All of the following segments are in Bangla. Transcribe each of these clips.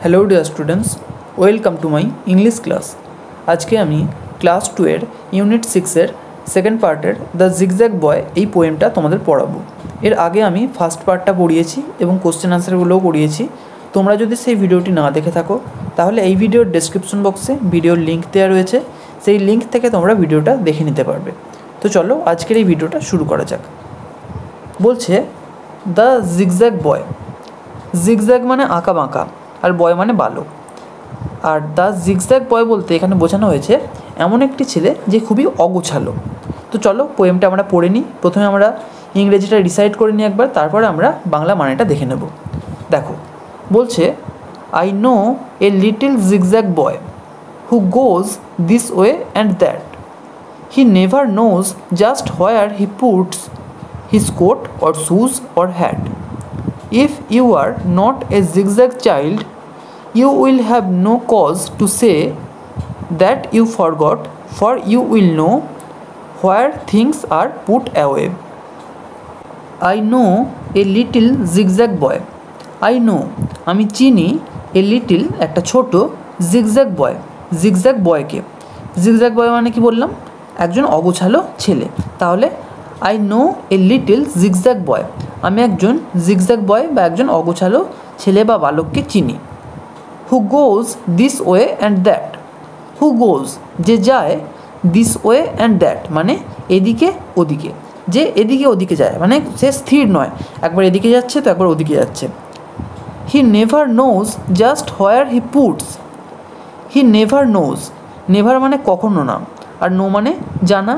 Hello dear students, welcome to my English class. আজকে আমি ক্লাস 2 এর ইউনিট 6 এর সেকেন্ড পার্টের দ্য জিগজ্যাগ বয় এই পোয়েমটা তোমাদের পড়াবো। এর আগে আমি ফার্স্ট পার্টটা পড়িয়েছি এবং কোশ্চেন আনসারগুলোও পড়িয়েছি। তোমরা যদি সেই ভিডিওটি না দেখে থাকো তাহলে এই ভিডিওর ডেসক্রিপশন বক্সে ভিডিওর লিঙ্ক দেওয়া রয়েছে, সেই লিঙ্ক থেকে তোমরা ভিডিওটা দেখে নিতে পারবে। তো চলো আজকের এই ভিডিওটা শুরু করা যাক। বলছে দ্য জিগজ্যাগ বয়। জিগজ্যাগ মানে আঁকা বাঁকা আর বয় মানে বালক। আর দ্য জিগজ্যাগ বয় বলতে এখানে বোঝানো হয়েছে এমন একটি ছেলে যে খুবই অগোছালো। তো চলো পোয়েমটা আমরা পড়ে নিই। প্রথমে আমরা ইংরেজিটা রিসাইড করে নিই একবার, তারপরে আমরা বাংলা মানেটা দেখে নেব। দেখো বলছে I know a little zigzag boy who goes this way and that. He never knows just where he puts his coat or shoes or hat. If you are not a zigzag child, you will have no cause to say that you forgot, for you will know where things are put away. I know a little zigzag boy. I know আমি চিনি a little একটা ছোট zigzag boy, zigzag বয়কে। zigzag boy মানে কি বললাম? একজন অগোছালো ছেলে। তাহলে I know a little zigzag boy, আমি একজন জিগজ্যাগ বয় বা একজন অগোছালো ছেলে বা বালককে চিনি। Who goes this way and that. হু গোজ যে যায়, দিস ওয়ে অ্যান্ড দ্যাট মানে এদিকে ওদিকে, যে এদিকে ওদিকে যায় মানে সে স্থির নয়, একবার এদিকে যাচ্ছে তো একবার ওদিকে যাচ্ছে। He never knows just where he puts. He never knows, never মানে কখনো না, আর নো মানে জানা।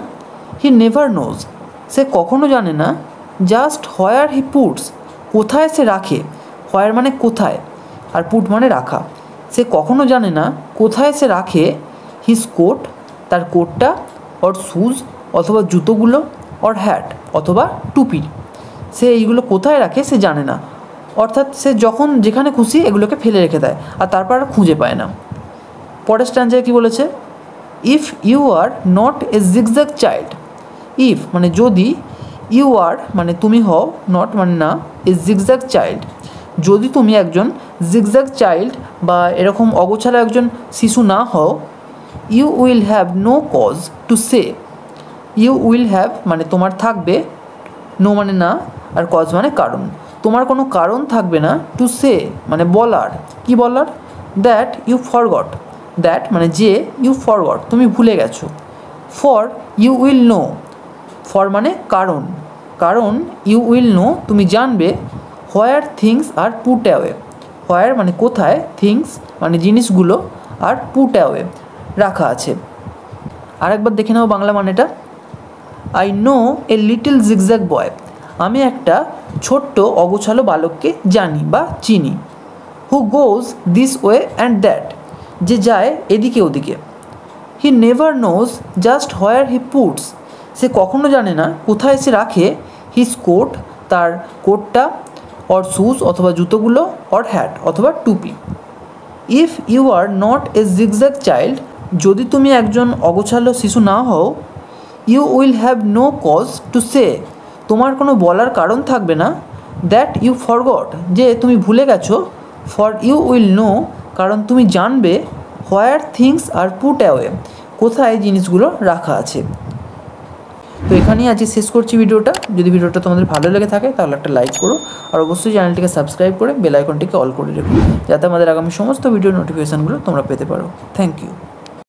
হি নেভার নোজ সে কখনো জানে না, জাস্ট হোয়ার হি পুটস কোথায় সে রাখে, হোয়ার মানে কোথায় আর পুট মানে রাখা। সে কখনো জানে না কোথায় সে রাখে হিজ কোট তার কোটটা, অর শুজ অথবা জুতোগুলো, অর হ্যাট অথবা টুপি। সে এইগুলো কোথায় রাখে সে জানে না, অর্থাৎ সে যখন যেখানে খুশি এগুলোকে ফেলে রেখে দেয় আর তারপর আর খুঁজে পায় না। পরের স্ট্যান্জায় কী বলেছে? If you are not a zigzag child. If মানে যদি, ইউ আর মানে তুমি হও, নট মানে না, এ জিগজ্যাগ চাইল্ড যদি তুমি একজন জিগজ্যাগ চাইল্ড বা এরকম অগোছালো একজন শিশু না হও, you will have no cause to say. You will have মানে তোমার থাকবে, নো মানে না, আর কজ মানে কারণ। তোমার কোনো কারণ থাকবে না, টু সে মানে বলার। কি বলার? That you forgot. দ্যাট মানে যে, ইউ ফরগট তুমি ভুলে গেছো। For you will know, for মানে কারণ, কারণ ইউ উইল নো তুমি জানবে, where things are put away. Where মানে কোথায়, থিংস মানে জিনিসগুলো, আর পুট অ্যাওয়ে রাখা আছে। আরেকবার দেখে নাও বাংলা মানেটা। I know a little zigzag boy, আমি একটা ছোট্ট অগোছালো বালককে জানি বা চিনি। Who goes this way and that যে যায় এদিকে ওদিকে। He never knows just where he puts সে কখনো জানে না কোথায় সে রাখে হিজ কোট তার কোটটা, অর শুজ অথবা জুতোগুলো, অর হ্যাট অথবা টুপি। If you are not a zigzag child যদি তুমি একজন অগোছালো শিশু না হও, you will have no cause to say তোমার কোনো বলার কারণ থাকবে না, দ্যাট ইউ ফরগট যে তুমি ভুলে গেছো, ফর ইউ উইল নো কারণ তুমি জানবে, where things are put away কোথায় জিনিসগুলো রাখা আছে। তো এখানেই আজকে শেষ করছি ভিডিওটা। যদি ভিডিওটা তোমাদের ভালো লেগে থাকে তাহলে একটা লাইক করো, আর অবশ্যই চ্যানেলটিকে সাবস্ক্রাইব করে বেল আইকনটিকে অল করে রেখো, যাতে আমাদের আগামী সমস্ত ভিডিও নোটিফিকেশানগুলো তোমরা পেতে পারো। Thank you.